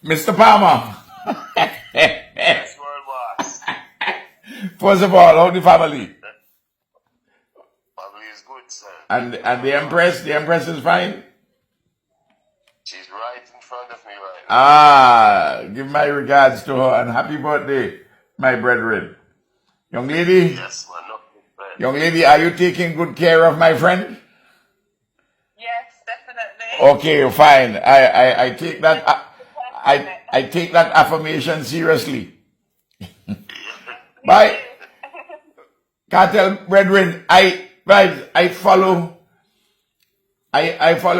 Mr. Palmer. Yes, world boss. First of all, how the family? Family is good, sir. And the Empress is fine? She's right in front of me right now. Ah, give my regards to her and happy birthday, my brethren. Young lady, Yes, man. No, man. young lady, are you taking good care of my friend? Yes, definitely. Okay, fine. I take that. I take that affirmation seriously. Bye, Kartel brethren. Vybz, I follow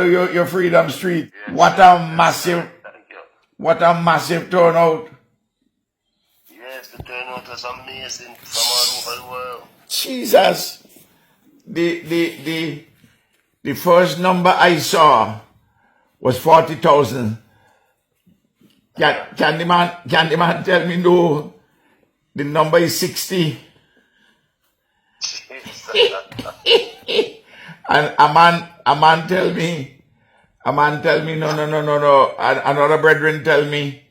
your Freedom Street. Yes, What sir. a Yes, massive, sir. Thank you. what a massive turnout. Yes, the turnout was amazing from all over the world. Jesus, the first number I saw was 40,000. Can the man tell me no? The number is 60. And a man tell me, no. And another brethren tell me,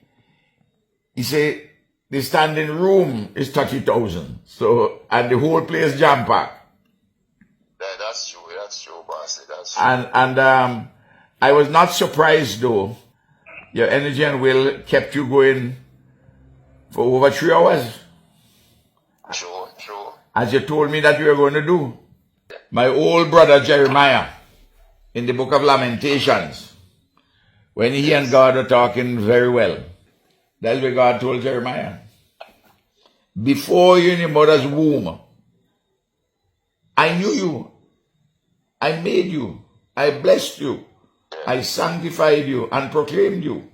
he say, the standing room is 30,000. So, and the whole place jam packed. That's true, boss. That's true. And I was not surprised though. Your energy and will kept you going for over 3 hours, True. as you told me that you were going to do. My old brother Jeremiah, in the book of Lamentations, when he and God were talking very well, that's what God told Jeremiah. Before you in your mother's womb, I knew you, I made you, I blessed you, I sanctified you and proclaimed you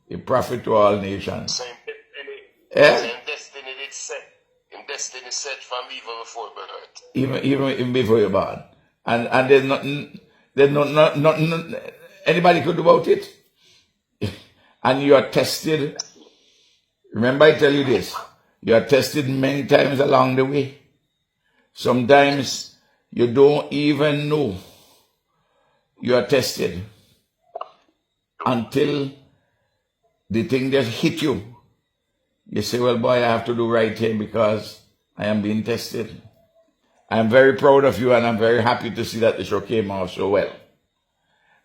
a prophet to all nations. Same destiny. Eh? Same destiny did set. In destiny set from evil before birth. Even before you're born. And there's nothing anybody could do about it. And you are tested. Remember I tell you this. You are tested many times along the way. Sometimes you don't even know you are tested until the thing just hit you. You say, well, boy, I have to do right here because I am being tested. I'm very proud of you and I'm very happy to see that the show came out so well.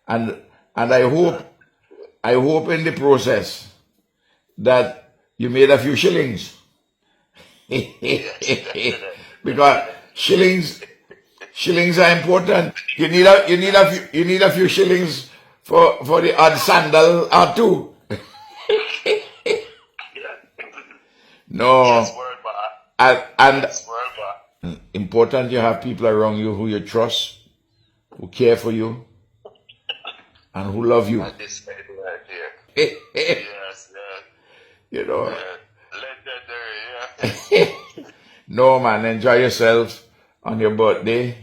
And I hope in the process that you made a few shillings. Because shillings are important. You need a few shillings for the odd sandal or two. No, Yes, word boss. and Yes, word boss. important you have people around you who you trust, who care for you, and who love you. And this baby right here. Yes. You know. Legendary, yeah. No man, enjoy yourself on your birthday.